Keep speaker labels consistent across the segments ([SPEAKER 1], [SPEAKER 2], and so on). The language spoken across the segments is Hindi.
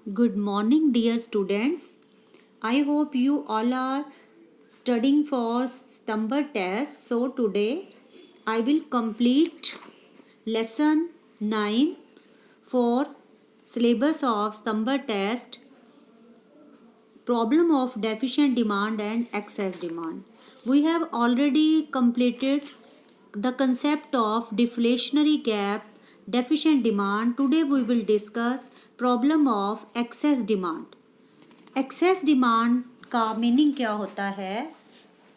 [SPEAKER 1] Good morning, dear students. I hope you all are studying for summer test. So today I will complete lesson 9 for syllabus of summer test, problem of deficient demand and excess demand. We have already completed the concept of deflationary gap, deficient demand. Today we will discuss problem of excess demand. Excess demand का मीनिंग क्या होता है?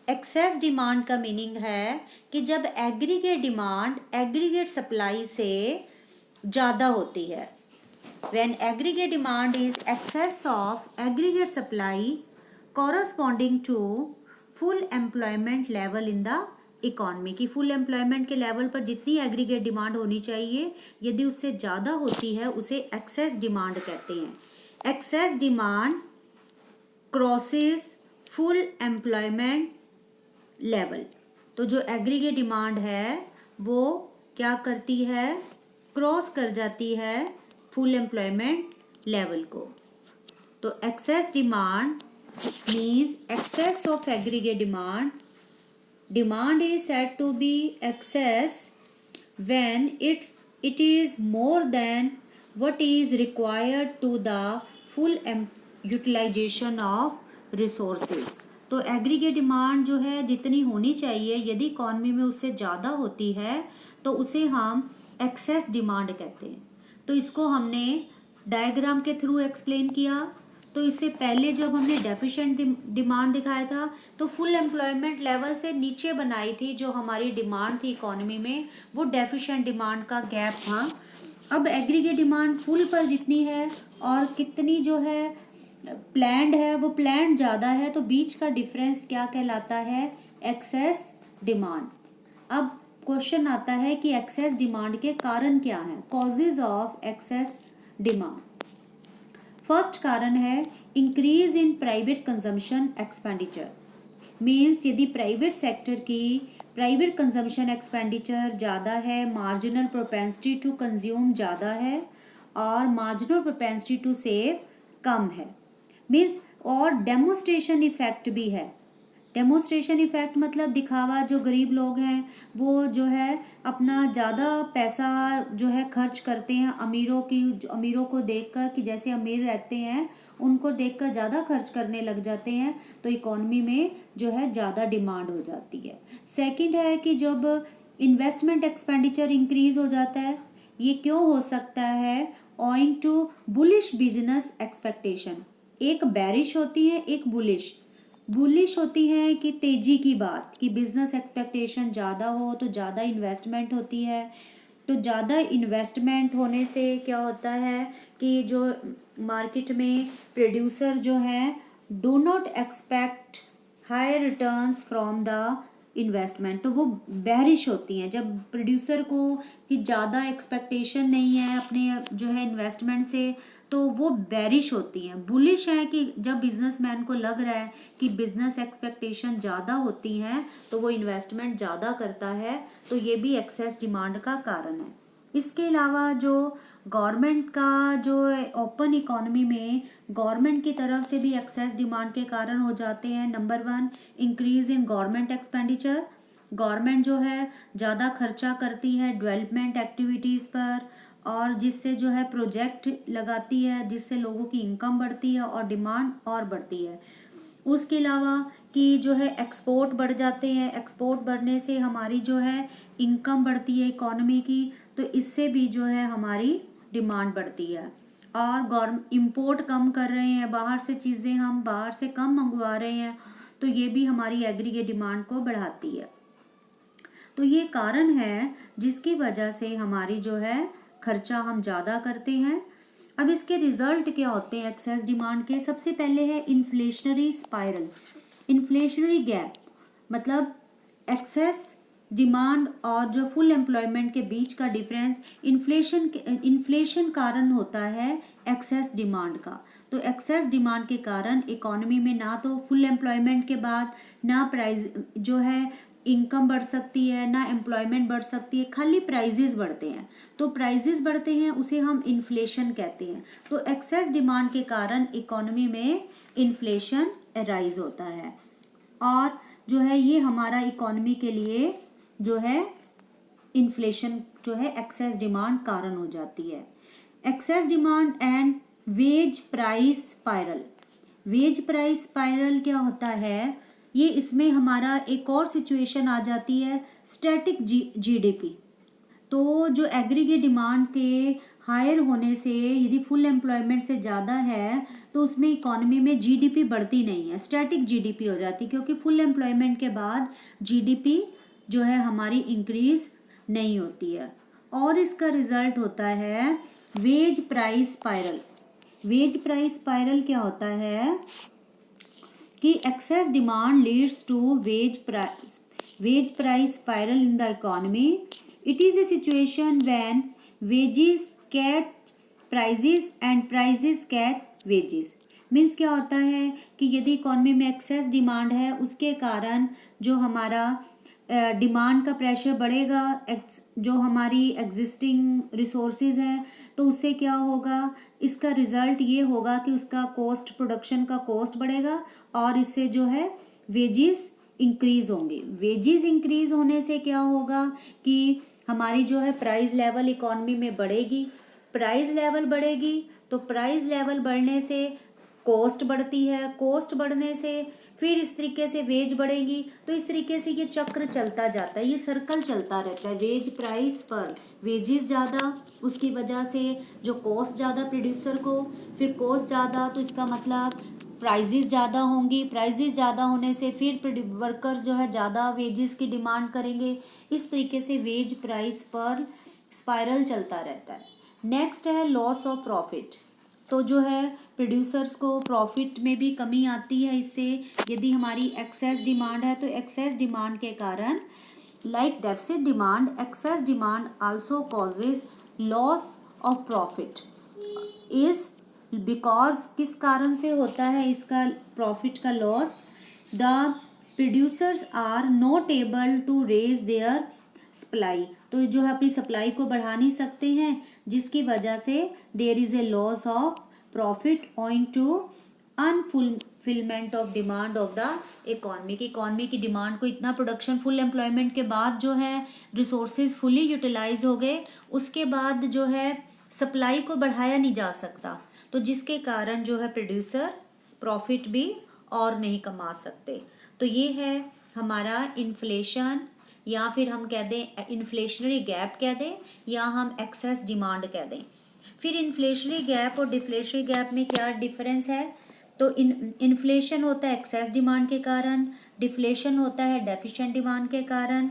[SPEAKER 1] एक्सेस डिमांड का मीनिंग है कि जब एग्रीगेट डिमांड एग्रीगेट सप्लाई से ज़्यादा होती है। When aggregate demand is excess of aggregate supply corresponding to full employment level in the economy की फुल एम्प्लॉयमेंट के लेवल पर जितनी एग्रीगेट डिमांड होनी चाहिए यदि उससे ज़्यादा होती है उसे एक्सेस डिमांड कहते हैं। Excess demand crosses full employment level. तो जो एग्रीगेट डिमांड है वो क्या करती है? क्रॉस कर जाती है फुल एम्प्लॉयमेंट लेवल को। तो excess demand means excess of aggregate demand. Demand is said to be excess when it is more than what is required to the full utilisation of resources. तो एग्रीगेट डिमांड जो है जितनी होनी चाहिए यदि इकॉनमी में उससे ज़्यादा होती है तो उसे हम एक्सेस डिमांड कहते हैं। तो इसको हमने डायग्राम के थ्रू एक्सप्लेन किया। तो इससे पहले जब हमने डेफिशिएंट डिमांड दिखाया था तो फुल एम्प्लॉयमेंट लेवल से नीचे बनाई थी जो हमारी डिमांड थी इकॉनमी में, वो डेफिशिएंट डिमांड का गैप था। अब एग्रीगेट डिमांड फुल पर जितनी है और कितनी जो है प्लान्ड है वो प्लान्ड ज़्यादा है, तो बीच का डिफरेंस क्या कहलाता है? Excess demand. अब क्वेश्चन आता है कि एक्सेस डिमांड के कारण क्या हैं? Causes of excess demand. First कारण है increase in private consumption expenditure. Means यदि प्राइवेट सेक्टर की प्राइवेट कंजम्पशन एक्सपेंडिचर ज़्यादा है, मार्जिनल प्रोपेंसिटी टू कंज्यूम ज़्यादा है और मार्जिनल प्रोपेंसिटी टू सेव कम है। मीन्स और डेमोस्ट्रेशन इफेक्ट भी है। डेमोस्ट्रेशन इफेक्ट मतलब दिखावा। जो गरीब लोग हैं वो जो है अपना ज़्यादा पैसा जो है खर्च करते हैं अमीरों को देखकर कि जैसे अमीर रहते हैं उनको देखकर ज़्यादा खर्च करने लग जाते हैं, तो इकॉनमी में जो है ज़्यादा डिमांड हो जाती है। सेकंड है कि जब इन्वेस्टमेंट एक्सपेंडिचर इंक्रीज हो जाता है। ये क्यों हो सकता है? Owing to bullish business expectation. एक बैरिश होती है, एक बुलिश होती है कि तेजी की बात, कि बिजनेस एक्सपेक्टेशन ज़्यादा हो तो ज़्यादा इन्वेस्टमेंट होती है। तो ज़्यादा इन्वेस्टमेंट होने से क्या होता है कि जो मार्केट में प्रोड्यूसर जो हैं do not expect higher returns from the investment. तो वो बैरिश होती हैं जब प्रोड्यूसर को कि ज़्यादा एक्सपेक्टेशन नहीं है अपने जो है इन्वेस्टमेंट से, तो वो बैरिश होती हैं। बुलिश है कि जब बिजनेसमैन को लग रहा है कि बिजनेस एक्सपेक्टेशन ज़्यादा होती हैं तो वो इन्वेस्टमेंट ज़्यादा करता है। तो ये भी एक्सेस डिमांड का कारण है। इसके अलावा जो गवर्नमेंट का जो ओपन इकोनॉमी में गवर्नमेंट की तरफ से भी एक्सेस डिमांड के कारण हो जाते हैं। Number 1 increase in government expenditure. Government जो है ज़्यादा खर्चा करती है डेवलपमेंट एक्टिविटीज़ पर और जिससे जो है प्रोजेक्ट लगाती है जिससे लोगों की इनकम बढ़ती है और डिमांड और बढ़ती है। उसके अलावा कि जो है एक्सपोर्ट बढ़ जाते हैं। एक्सपोर्ट बढ़ने से हमारी जो है इनकम बढ़ती है इकोनॉमी की, तो इससे भी जो है हमारी डिमांड बढ़ती है। और गवर्नमेंट इंपोर्ट कम कर रहे हैं, बाहर से चीज़ें हम बाहर से कम मंगवा रहे हैं, तो ये भी हमारी एग्रीगेट डिमांड को बढ़ाती है। तो ये कारण है जिसकी वजह से हमारी जो है खर्चा हम ज़्यादा करते हैं। अब इसके रिजल्ट क्या होते हैं एक्सेस डिमांड के? सबसे पहले है इन्फ्लेशनरी स्पाइरल। इन्फ्लेशनरी गैप मतलब एक्सेस डिमांड और जो फुल एम्प्लॉयमेंट के बीच का डिफरेंस। इन्फ्लेशन कारण होता है एक्सेस डिमांड का। तो एक्सेस डिमांड के कारण इकोनॉमी में ना तो फुल एम्प्लॉयमेंट के बाद ना प्राइस जो है इनकम बढ़ सकती है, ना एम्प्लॉयमेंट बढ़ सकती है, खाली प्राइजेस बढ़ते हैं। तो प्राइजेस बढ़ते हैं उसे हम इन्फ्लेशन कहते हैं। तो एक्सेस डिमांड के कारण इकोनॉमी में इन्फ्लेशन राइज होता है और जो है ये हमारा इकोनॉमी के लिए जो है इन्फ्लेशन जो है एक्सेस डिमांड कारण हो जाती है। Excess demand and wage price spiral. Wage price spiral क्या होता है, ये इसमें हमारा एक और सिचुएशन आ जाती है स्टैटिक जीडीपी। तो जो एग्रीगेट डिमांड के हायर होने से यदि फुल एम्प्लॉयमेंट से ज़्यादा है तो उसमें इकोनॉमी में जीडीपी बढ़ती नहीं है, स्टैटिक जीडीपी हो जाती है, क्योंकि फुल एम्प्लॉयमेंट के बाद जीडीपी जो है हमारी इंक्रीज नहीं होती है और इसका रिजल्ट होता है wage price spiral. Wage price spiral क्या होता है कि excess demand leads to wage price spiral in the economy. It is a situation when wages catch prices and prices catch wages. Means क्या होता है कि यदि इकोनॉमी में एक्सेस डिमांड है उसके कारण जो हमारा डिमांड का प्रेशर बढ़ेगा, जो हमारी एग्जिस्टिंग रिसोर्सेज हैं तो उससे क्या होगा, इसका रिजल्ट ये होगा कि उसका कॉस्ट, प्रोडक्शन का कॉस्ट बढ़ेगा और इससे जो है वेजेस इंक्रीज होंगे। वेजेस इंक्रीज होने से क्या होगा कि हमारी जो है प्राइस लेवल इकोनॉमी में बढ़ेगी। प्राइस लेवल बढ़ेगी तो प्राइस लेवल बढ़ने से कॉस्ट बढ़ती है, कॉस्ट बढ़ने से फिर इस तरीके से वेज बढ़ेगी। तो इस तरीके से ये चक्र चलता जाता है, ये सर्कल चलता रहता है। वेज प्राइस पर वेजेस ज़्यादा, उसकी वजह से जो कॉस्ट ज़्यादा प्रोड्यूसर को, फिर कॉस्ट ज़्यादा तो इसका मतलब प्राइजेस ज़्यादा होंगी, प्राइजेस ज़्यादा होने से फिर वर्कर जो है ज़्यादा वेजेस की डिमांड करेंगे। इस तरीके से वेज प्राइस पर स्पाइरल चलता रहता है। नेक्स्ट है लॉस ऑफ प्रॉफिट। तो जो है प्रोड्यूसर्स को प्रॉफिट में भी कमी आती है इससे। यदि हमारी एक्सेस डिमांड है तो एक्सेस डिमांड के कारण like deficit demand, excess demand also causes loss of profit is because किस कारण से होता है इसका प्रॉफिट का loss, the producers are not able to raise their supply. तो जो है अपनी सप्लाई को बढ़ा नहीं सकते हैं, जिसकी वजह से there is a loss of profit owing to unfulfilment of demand of the economy. की इकोनॉमी की डिमांड को इतना प्रोडक्शन, फुल एम्प्लॉयमेंट के बाद जो है रिसोर्सेज फुली यूटिलाइज हो गए, उसके बाद जो है सप्लाई को बढ़ाया नहीं जा सकता, तो जिसके कारण जो है प्रोड्यूसर प्रॉफिट भी और नहीं कमा सकते। तो ये है हमारा इन्फ्लेशन, या फिर हम कह दें इन्फ्लेशनरी गैप कह दें, या हम एक्सेस डिमांड कह दें। फिर इन्फ्लेशनरी गैप और डिफ्लेशनरी गैप में क्या डिफरेंस है, तो इन्फ्लेशन होता है एक्सेस डिमांड के कारण, डिफ्लेशन होता है डेफिशिएंट डिमांड के कारण।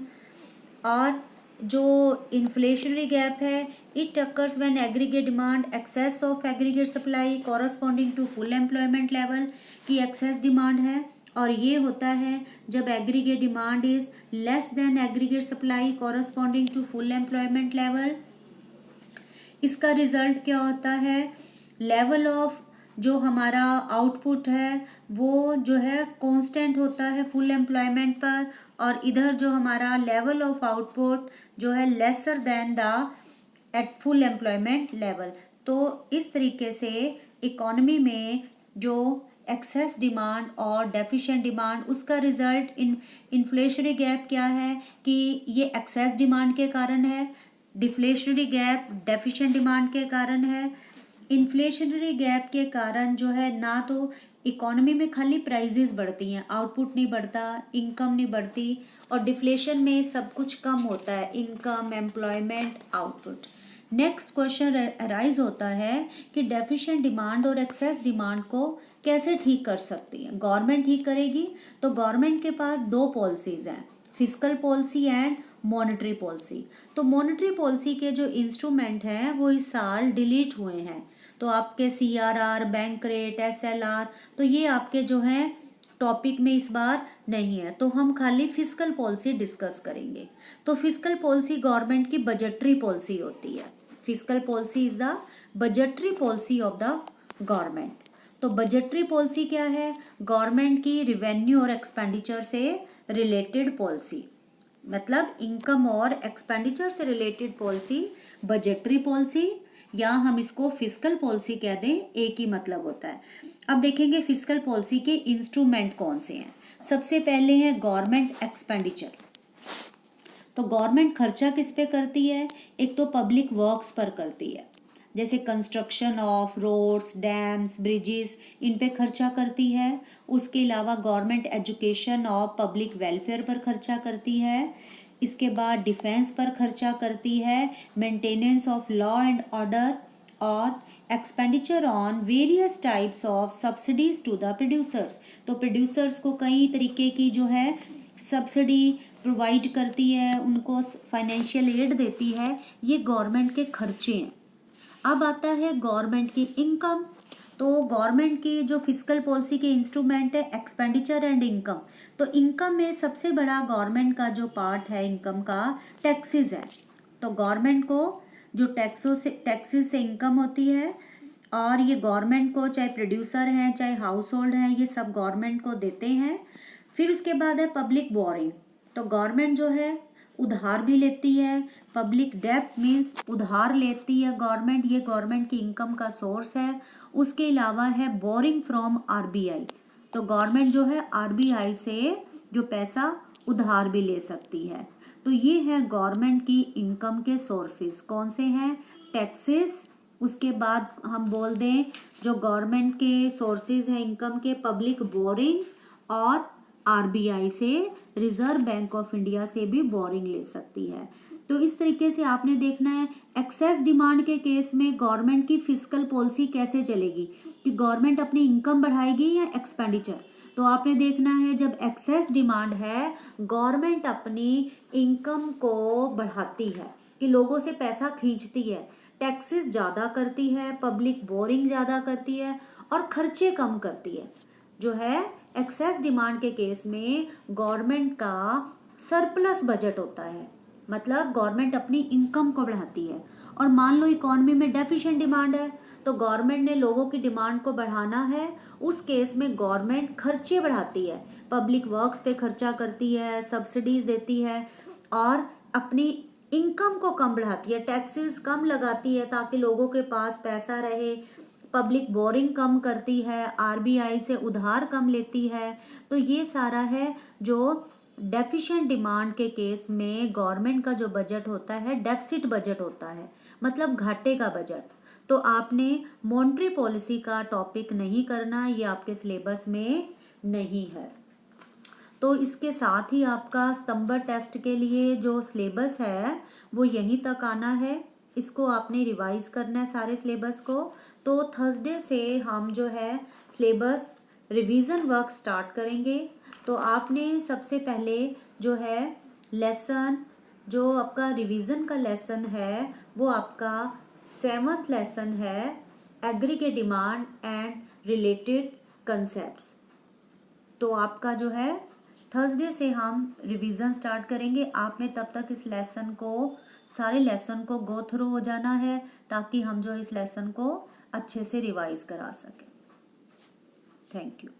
[SPEAKER 1] और जो इन्फ्लेशनरी गैप है, it occurs when aggregate demand excess of aggregate supply corresponding to full employment level की एक्सेस डिमांड है, और ये होता है जब aggregate demand is less than aggregate supply corresponding to full employment level. इसका रिजल्ट क्या होता है, लेवल ऑफ जो हमारा आउटपुट है वो जो है कांस्टेंट होता है फुल एम्प्लॉयमेंट पर, और इधर जो हमारा लेवल ऑफ आउटपुट जो है lesser than the at full employment level. तो इस तरीके से इकोनॉमी में जो एक्सेस डिमांड और डेफिशिएंट डिमांड, उसका रिजल्ट इन्फ्लेशनरी गैप क्या है कि ये एक्सेस डिमांड के कारण है, डिफ्लेशनरी गैप डेफिशिएंट डिमांड के कारण है। इन्फ्लेशनरी गैप के कारण जो है ना तो इकोनॉमी में खाली प्राइजेस बढ़ती हैं, आउटपुट नहीं बढ़ता, इनकम नहीं बढ़ती, और डिफ्लेशन में सब कुछ कम होता है, income, employment, output. Next question arise होता है कि डेफिशिएंट डिमांड और एक्सेस डिमांड को कैसे ठीक कर सकती है, गवर्नमेंट ठीक करेगी। तो गवर्नमेंट के पास दो पॉलिसीज हैं, fiscal policy and monetary policy. तो मॉनेटरी पॉलिसी के जो इंस्ट्रूमेंट हैं वो इस साल डिलीट हुए हैं, तो आपके CRR, बैंक रेट, SLR, तो ये आपके जो हैं टॉपिक में इस बार नहीं है, तो हम खाली फिस्कल पॉलिसी डिस्कस करेंगे। तो फिस्कल पॉलिसी गवर्नमेंट की बजटरी पॉलिसी होती है। Fiscal policy is the budgetary policy of the government. तो बजटरी पॉलिसी क्या है, गवर्नमेंट की रिवेन्यू और एक्सपेंडिचर से रिलेटेड पॉलिसी। मतलब इनकम और एक्सपेंडिचर से रिलेटेड पॉलिसी बजटरी पॉलिसी, या हम इसको फिस्कल पॉलिसी कह दें, एक ही मतलब होता है। अब देखेंगे फिस्कल पॉलिसी के इंस्ट्रूमेंट कौन से हैं। सबसे पहले है गवर्नमेंट एक्सपेंडिचर। तो गवर्नमेंट खर्चा किस पे करती है? एक तो पब्लिक वर्क्स पर करती है, जैसे construction of roads, dams, bridges, इन पे खर्चा करती है। उसके अलावा गवर्नमेंट एजुकेशन और पब्लिक वेलफेयर पर खर्चा करती है। इसके बाद डिफेंस पर खर्चा करती है, maintenance of law and order, और expenditure on various types of subsidies to the producers. तो प्रोड्यूसर्स को कई तरीके की जो है सब्सिडी प्रोवाइड करती है, उनको फाइनेंशियल एड देती है। ये गवर्नमेंट के खर्चे हैं। अब आता है गवर्नमेंट की इनकम। तो गवर्नमेंट की जो फिस्कल पॉलिसी के इंस्ट्रूमेंट है एक्सपेंडिचर एंड इनकम। तो इनकम में सबसे बड़ा गवर्नमेंट का जो पार्ट है इनकम का, टैक्सेस है। तो गवर्नमेंट को जो टैक्सेस से इनकम होती है, और ये गवर्नमेंट को, चाहे प्रोड्यूसर हैं चाहे हाउस होल्ड हैं, ये सब गवर्नमेंट को देते हैं। फिर उसके बाद है पब्लिक बोरिंग। तो गवर्नमेंट जो है उधार भी लेती है। पब्लिक डेब्ट मीन्स उधार लेती है गवर्नमेंट, ये गवर्नमेंट की इनकम का सोर्स है। उसके अलावा है बोरिंग फ्रॉम आरबीआई। तो गवर्नमेंट जो है आरबीआई से जो पैसा उधार भी ले सकती है। तो ये है गवर्नमेंट की इनकम के सोर्सेस। कौन से हैं? टैक्सेस। उसके बाद हम बोल दें जो गवर्नमेंट के सोर्सेज हैं इनकम के, पब्लिक बोरिंग, और आरबीआई से, रिजर्व बैंक ऑफ इंडिया से भी बोरिंग ले सकती है। तो इस तरीके से आपने देखना है एक्सेस डिमांड के केस में गवर्नमेंट की फिस्कल पॉलिसी कैसे चलेगी, कि गवर्नमेंट अपनी इनकम बढ़ाएगी या एक्सपेंडिचर। तो आपने देखना है जब एक्सेस डिमांड है, गवर्नमेंट अपनी इनकम को बढ़ाती है, कि लोगों से पैसा खींचती है, टैक्सेस ज़्यादा करती है, पब्लिक बोरिंग ज़्यादा करती है, और खर्चे कम करती है। जो है एक्सेस डिमांड के केस में गवर्नमेंट का सरप्लस बजट होता है, मतलब गवर्नमेंट अपनी इनकम को बढ़ाती है। और मान लो इकॉनमी में डेफिशिएंट डिमांड है, तो गवर्नमेंट ने लोगों की डिमांड को बढ़ाना है, उस केस में गवर्नमेंट खर्चे बढ़ाती है, पब्लिक वर्क्स पे खर्चा करती है, सब्सिडीज देती है, और अपनी इनकम को कम बढ़ाती है, टैक्सेस कम लगाती है ताकि लोगों के पास पैसा रहे, पब्लिक बोरिंग कम करती है, आरबीआई से उधार कम लेती है। तो ये सारा है जो डेफिशिएंट डिमांड के केस में गवर्नमेंट का जो बजट होता है डेफिसिट बजट होता है, मतलब घाटे का बजट। तो आपने मॉनेटरी पॉलिसी का टॉपिक नहीं करना, ये आपके सिलेबस में नहीं है। तो इसके साथ ही आपका सितंबर टेस्ट के लिए जो सिलेबस है वो यहीं तक आना है। इसको आपने रिवाइज करना है सारे सिलेबस को। तो थर्सडे से हम जो है सिलेबस रिवीजन वर्क स्टार्ट करेंगे। तो आपने सबसे पहले जो है लेसन, जो आपका रिवीजन का लेसन है वो आपका 7th लेसन है, aggregate demand and related concepts. तो आपका जो है थर्सडे से हम रिवीजन स्टार्ट करेंगे। आपने तब तक इस लेसन को, सारे लेसन को गो थ्रू हो जाना है, ताकि हम जो इस लेसन को अच्छे से रिवाइज करा सकें। Thank you.